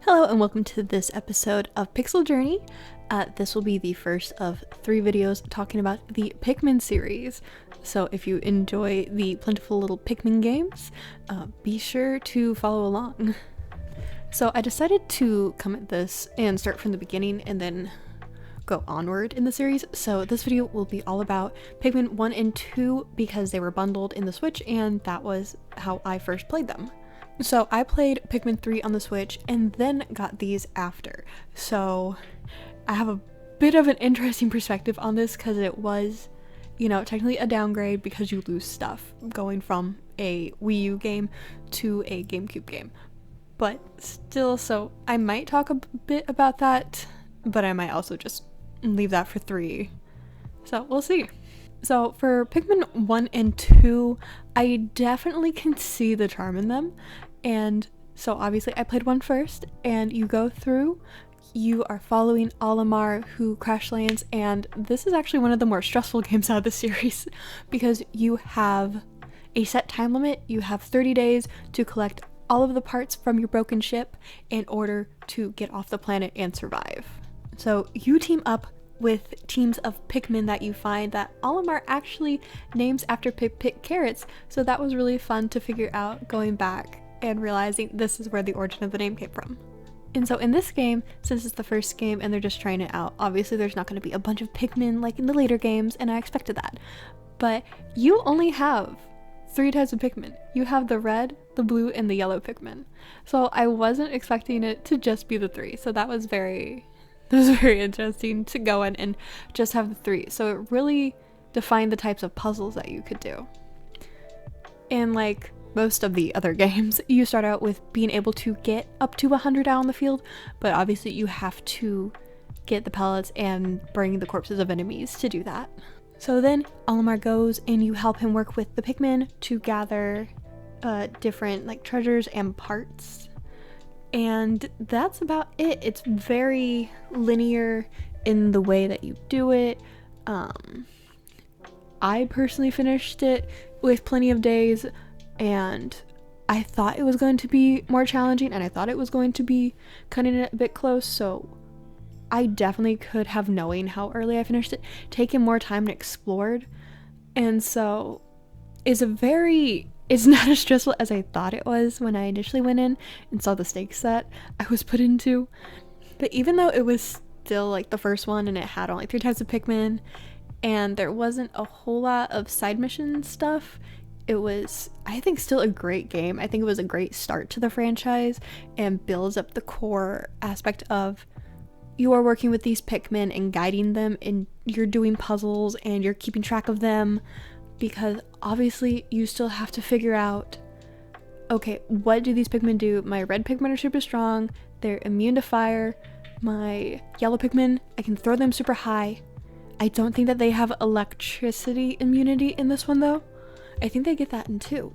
Hello and welcome to this episode of Pixel Journey. This will be the first of 3 videos talking about the Pikmin series. So if you enjoy the plentiful little Pikmin games, be sure to follow along. So I decided to come at this and start from the beginning and then go onward in the series. So this video will be all about Pikmin 1 and 2 because they were bundled in the Switch and that was how I first played them. So I played Pikmin 3 on the Switch and then got these after. So I have a bit of an interesting perspective on this because it was, technically a downgrade because you lose stuff going from a Wii U game to a GameCube game. But still, so I might talk a bit about that, but I might also just leave that for 3. So we'll see. So for Pikmin 1 and 2, I definitely can see the charm in them. And so obviously I played 1 first, and you go through, you are following 𝕬𝕬𝕟 who crash lands, and this is actually one of the more stressful games out of the series because you have a set time limit. You have 30 days to collect all of the parts from your broken ship in order to get off the planet and survive. So you team up with teams of Pikmin that you find that 𝕬𝕬𝕟 actually names after Pick carrots, so that was really fun to figure out going back and realizing this is where the origin of the name came from. And so in this game, since it's the first game and they're just trying it out, obviously there's not going to be a bunch of Pikmin like in the later games, and I expected that. But you only have 3 types of Pikmin. You have the red, the blue, and the yellow Pikmin. So I wasn't expecting it to just be the 3, so that was very interesting to go in and just have the 3. So it really defined the types of puzzles that you could do. And like most of the other games, you start out with being able to get up to 100 out on the field, but obviously you have to get the pellets and bring the corpses of enemies to do that. So then 𝕬𝕬𝕟 goes and you help him work with the Pikmin to gather different like treasures and parts. And that's about it. It's very linear in the way that you do it. I personally finished it with plenty of days, and I thought it was going to be more challenging, and I thought it was going to be cutting it a bit close, so I definitely could have, knowing how early I finished it, taken more time and explored. And so it's not as stressful as I thought it was when I initially went in and saw the stakes that I was put into. But even though it was still like the first one and it had only 3 types of Pikmin and there wasn't a whole lot of side mission stuff, it was, I think, still a great game. I think it was a great start to the franchise and builds up the core aspect of you are working with these Pikmin and guiding them, and you're doing puzzles and you're keeping track of them, because obviously you still have to figure out, okay, what do these Pikmin do? My red Pikmin are super strong, they're immune to fire. My yellow Pikmin, I can throw them super high. I don't think that they have electricity immunity in this one though. I think they get that in 2.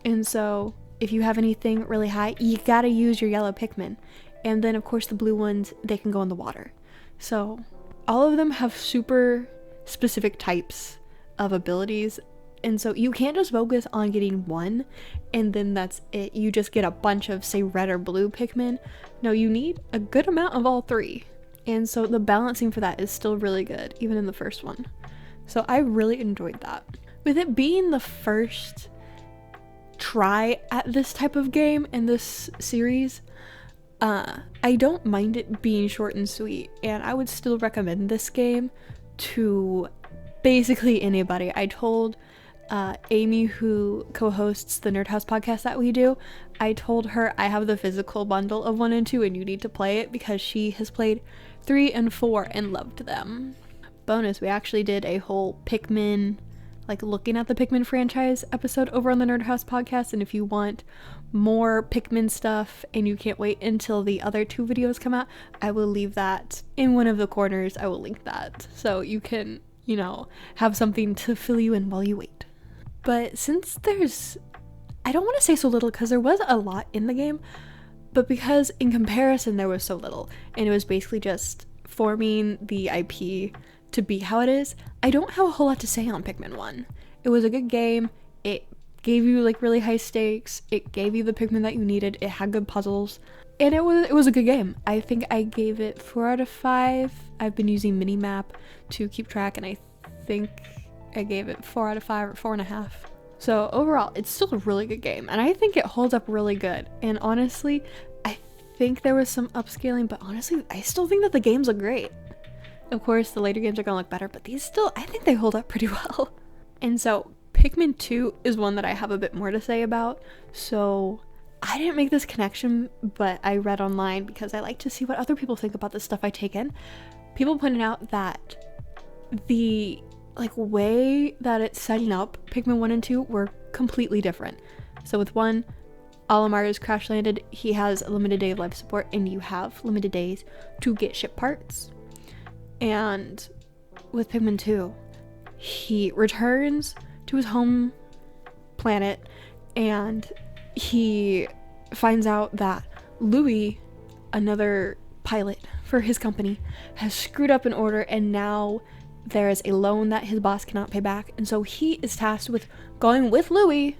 And so if you have anything really high, you gotta use your yellow Pikmin. And then of course the blue ones, they can go in the water. So all of them have super specific types of abilities, and so you can't just focus on getting one and then that's it. You just get a bunch of, say, red or blue Pikmin. No, you need a good amount of all 3, and so the balancing for that is still really good even in the first one. So I really enjoyed that. With it being the first try at this type of game in this series, I don't mind it being short and sweet, and I would still recommend this game to basically anybody. I told Amy, who co-hosts the Nerd House podcast that we do, I told her I have the physical bundle of 1 and 2 and you need to play it because she has played 3 and 4 and loved them. Bonus, we actually did a whole Pikmin, like looking at the Pikmin franchise episode over on the Nerd House podcast, and if you want more Pikmin stuff and you can't wait until the other 2 videos come out, I will leave that in one of the corners. I will link that so you can, have something to fill you in while you wait. But since I don't want to say so little because there was a lot in the game, but because in comparison there was so little and it was basically just forming the IP to be how it is, I don't have a whole lot to say on Pikmin 1. It was a good game. It gave you like really high stakes. It gave you the Pikmin that you needed. It had good puzzles. And it was a good game. I think I gave it 4 out of 5. I've been using Minimap to keep track, and I think I gave it 4 out of 5 or 4.5. So overall, it's still a really good game, and I think it holds up really good. And honestly, I think there was some upscaling, but honestly, I still think that the games look great. Of course, the later games are gonna look better, but these still, I think they hold up pretty well. And so Pikmin 2 is one that I have a bit more to say about. So I didn't make this connection, but I read online because I like to see what other people think about the stuff I take in. People pointed out that the way that it's setting up Pikmin 1 and 2 were completely different. So with 1, Olimar is crash landed, he has a limited day of life support, and you have limited days to get ship parts. And with Pikmin 2, he returns to his home planet, and he finds out that Louis, another pilot for his company, has screwed up an order, and now there is a loan that his boss cannot pay back. And so he is tasked with going with Louis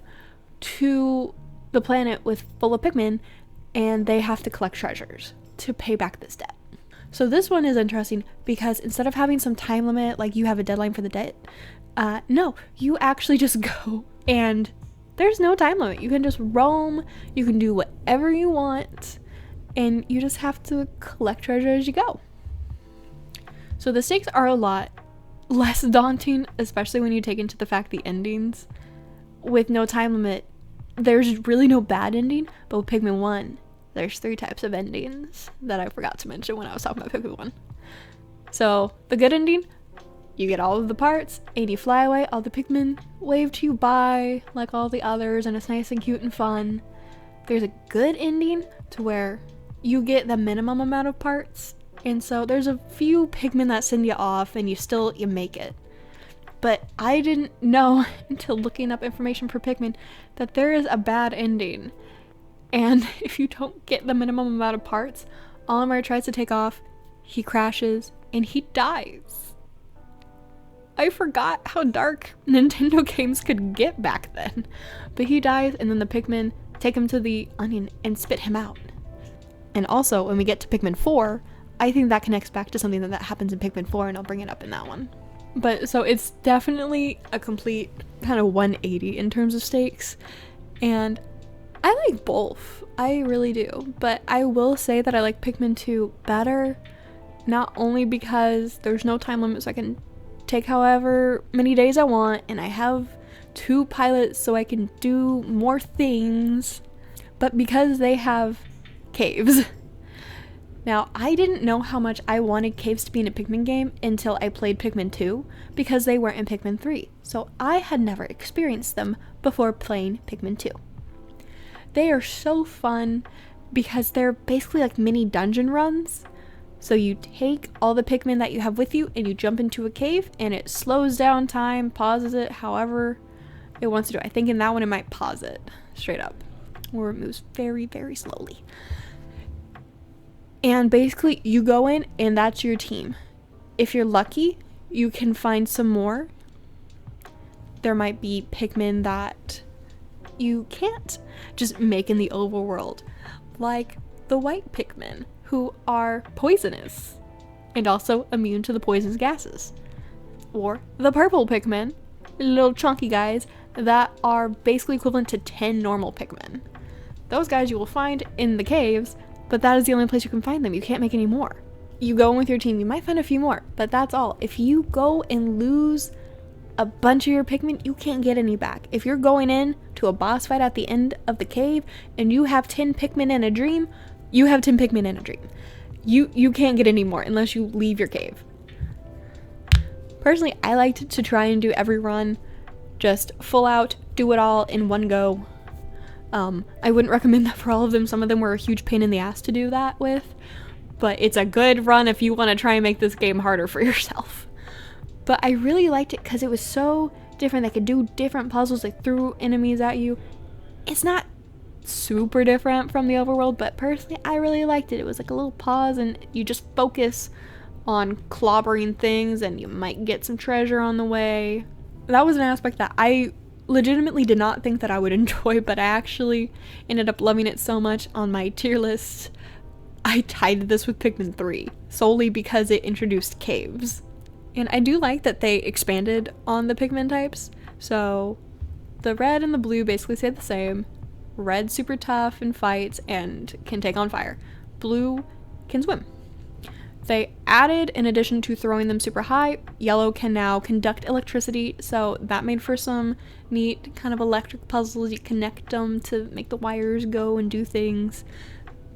to the planet full of Pikmin, and they have to collect treasures to pay back this debt. So this one is interesting because instead of having some time limit, like you have a deadline for the debt, no, you actually just go, and there's no time limit. You can just roam, you can do whatever you want, and you just have to collect treasure as you go. So the stakes are a lot less daunting, especially when you take into the fact the endings. With no time limit, there's really no bad ending, but with Pikmin 1, there's 3 types of endings that I forgot to mention when I was talking about Pikmin 1. So the good ending, you get all of the parts, and you fly away, all the Pikmin wave to you bye, like all the others, and it's nice and cute and fun. There's a good ending to where you get the minimum amount of parts, and so there's a few Pikmin that send you off, and you make it. But I didn't know until looking up information for Pikmin that there is a bad ending. And if you don't get the minimum amount of parts, Olimar tries to take off, he crashes, and he dies. I forgot how dark Nintendo games could get back then. But he dies, and then the Pikmin take him to the onion and spit him out. And also, when we get to Pikmin 4, I think that connects back to something that happens in Pikmin 4, and I'll bring it up in that one. But so it's definitely a complete kind of 180 in terms of stakes, and I like both. I really do. But I will say that I like Pikmin 2 better, not only because there's no time limit, so I can take however many days I want, and I have 2 pilots so I can do more things, but because they have caves. Now, I didn't know how much I wanted caves to be in a Pikmin game until I played Pikmin 2, because they weren't in Pikmin 3, so I had never experienced them before playing Pikmin 2. They are so fun because they're basically like mini dungeon runs. So you take all the Pikmin that you have with you and you jump into a cave, and it slows down time, pauses it however it wants to do. I think in that one it might pause it straight up, or it moves very, very slowly. And basically you go in and that's your team. If you're lucky, you can find some more. There might be Pikmin that you can't just make in the overworld, like the white Pikmin, who are poisonous and also immune to the poisonous gases. Or the purple Pikmin, little chunky guys that are basically equivalent to 10 normal Pikmin. Those guys you will find in the caves, but that is the only place you can find them. You can't make any more. You go in with your team, you might find a few more, but that's all. If you go and lose a bunch of your Pikmin, you can't get any back. If you're going in to a boss fight at the end of the cave and you have 10 Pikmin in a dream, you have 10 Pikmin in a dream. You can't get any more unless you leave your cave. Personally, I liked to try and do every run, just full out, do it all in one go. I wouldn't recommend that for all of them. Some of them were a huge pain in the ass to do that with, but it's a good run if you want to try and make this game harder for yourself. But I really liked it because it was so different. They could do different puzzles. They threw enemies at you. It's not super different from the overworld, but personally I really liked it. It was like a little pause and you just focus on clobbering things and you might get some treasure on the way. That was an aspect that I legitimately did not think that I would enjoy, but I actually ended up loving it so much. On my tier list, I tied this with Pikmin 3 solely because it introduced caves. And I do like that they expanded on the Pikmin types. So the red and the blue basically stay the same. Red super tough in fights and can take on fire. Blue can swim. They added, in addition to throwing them super high, yellow can now conduct electricity, so that made for some neat kind of electric puzzles. You connect them to make the wires go and do things.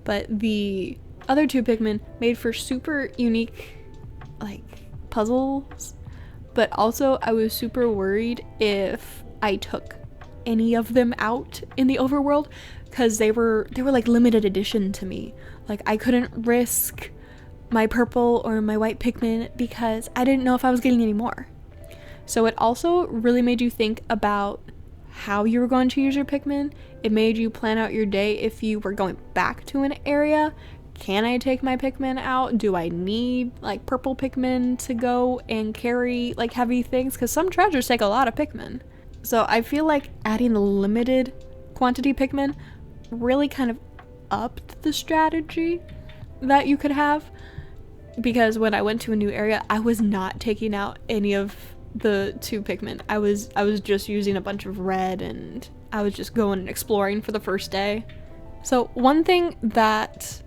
But the other two Pikmin made for super unique, like, puzzles. But also, I was super worried if I took any of them out in the overworld, because they were like limited edition to me. Like, I couldn't risk my purple or my white Pikmin because I didn't know if I was getting any more. So it also really made you think about how you were going to use your Pikmin. It made you plan out your day if you were going back to an area. Can I take my Pikmin out? Do I need like purple Pikmin to go and carry like heavy things? Because some treasures take a lot of Pikmin. So I feel like adding the limited quantity Pikmin really kind of upped the strategy that you could have. Because when I went to a new area, I was not taking out any of the two Pikmin. I was just using a bunch of red, and I was just going and exploring for the first day. So one thing that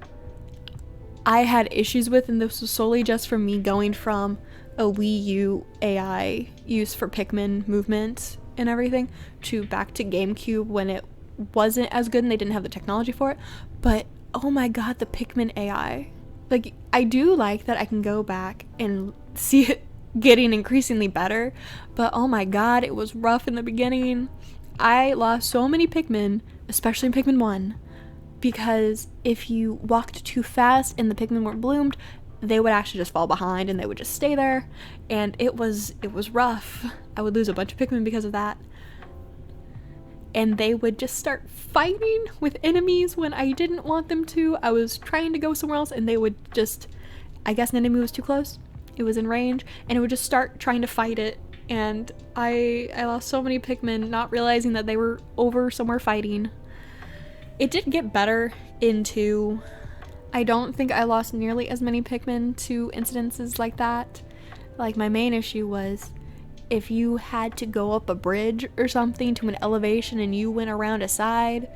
I had issues with, and this was solely just from me going from a Wii U AI use for Pikmin movement and everything to back to GameCube when it wasn't as good and they didn't have the technology for it. But oh my god, the Pikmin AI. Like, I do like that I can go back and see it getting increasingly better, but oh my god, it was rough in the beginning. I lost so many Pikmin, especially in Pikmin 1, because if you walked too fast and the Pikmin weren't bloomed, they would actually just fall behind and they would just stay there, and it was rough. I would lose a bunch of Pikmin because of that. And they would just start fighting with enemies when I didn't want them to. I was trying to go somewhere else and they would just, I guess an enemy was too close. It was in range and it would just start trying to fight it. And I lost so many Pikmin, not realizing that they were over somewhere fighting. It did get better in 2. I don't think I lost nearly as many Pikmin to incidences like that. Like, my main issue was if you had to go up a bridge or something to an elevation and you went around a side,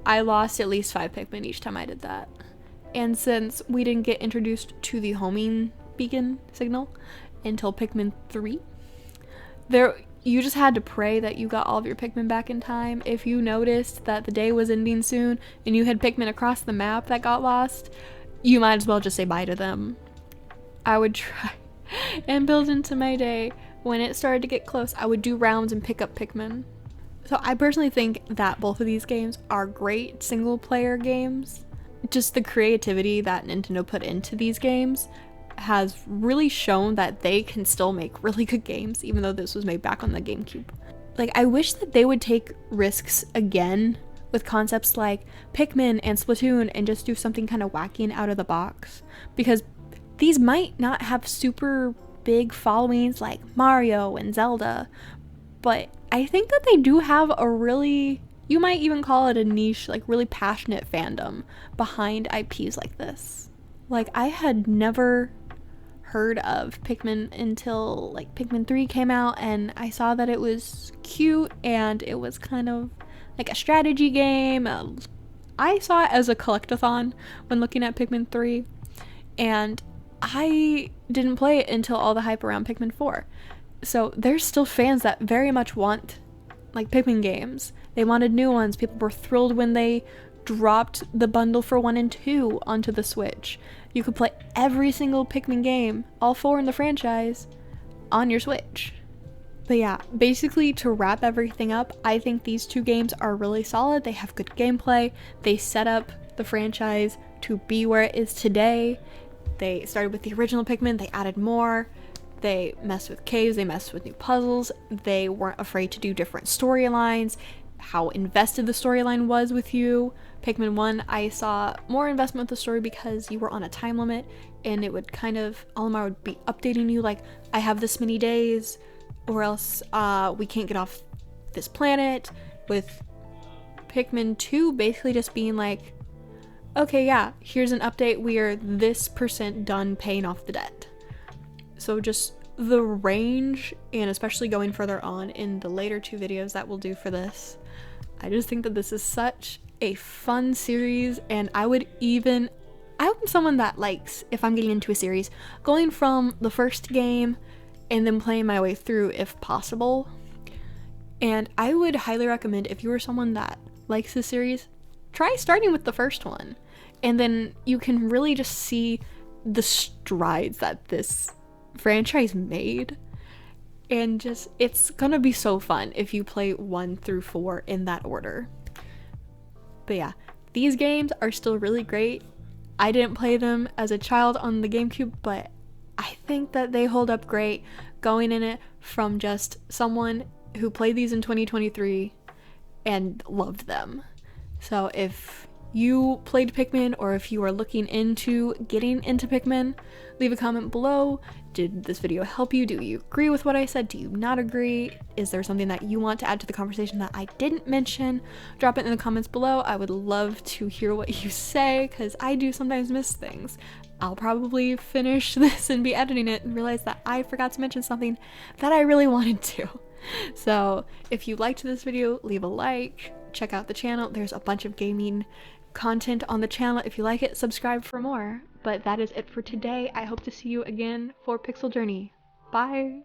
I lost at least 5 Pikmin each time I did that. And since we didn't get introduced to the homing beacon signal until Pikmin 3, you just had to pray that you got all of your Pikmin back in time. If you noticed that the day was ending soon and you had Pikmin across the map that got lost, you might as well just say bye to them. I would try and build into my day. When it started to get close, I would do rounds and pick up Pikmin. So I personally think that both of these games are great single player games. Just the creativity that Nintendo put into these games has really shown that they can still make really good games, even though this was made back on the GameCube. Like, I wish that they would take risks again with concepts like Pikmin and Splatoon and just do something kind of wacky and out of the box, because these might not have super big followings like Mario and Zelda, but I think that they do have a really, you might even call it a niche, like really passionate fandom behind IPs like this. Like, I had never heard of Pikmin until like Pikmin 3 came out, and I saw that it was cute and it was kind of like a strategy game. I saw it as a collectathon when looking at Pikmin 3, and I didn't play it until all the hype around Pikmin 4. So there's still fans that very much want like Pikmin games. They wanted new ones. People were thrilled when they dropped the bundle for 1 and 2 onto the Switch. You could play every single Pikmin game, all 4 in the franchise, on your Switch. But yeah, basically to wrap everything up, I think these 2 games are really solid. They have good gameplay. They set up the franchise to be where it is today. They started with the original Pikmin, they added more, they messed with caves, they messed with new puzzles, they weren't afraid to do different storylines, how invested the storyline was with you. Pikmin 1, I saw more investment with the story because you were on a time limit, and it would kind of, Olimar would be updating you like, I have this many days, or else we can't get off this planet, with Pikmin 2 basically just being like, okay, yeah, here's an update, we are this % done paying off the debt. So just the range, and especially going further on in the later 2 videos that we'll do for this, I just think that this is such a fun series, and I'm someone that likes, if I'm getting into a series, going from the first game and then playing my way through if possible. And I would highly recommend, if you are someone that likes this series, try starting with the first one, and then you can really just see the strides that this franchise made. And just, it's gonna be so fun if you play 1 through 4 in that order. But yeah, these games are still really great. I didn't play them as a child on the GameCube, but I think that they hold up great, going in it from just someone who played these in 2023 and loved them. So if you played Pikmin, or if you are looking into getting into Pikmin, leave a comment below. Did this video help you? Do you agree with what I said? Do you not agree? Is there something that you want to add to the conversation that I didn't mention? Drop it in the comments below. I would love to hear what you say, because I do sometimes miss things. I'll probably finish this and be editing it and realize that I forgot to mention something that I really wanted to. So if you liked this video, leave a like, check out the channel. There's a bunch of gaming content on the channel. If you like it, subscribe for more. But that is it for today. I hope to see you again for Pixel Journey. Bye!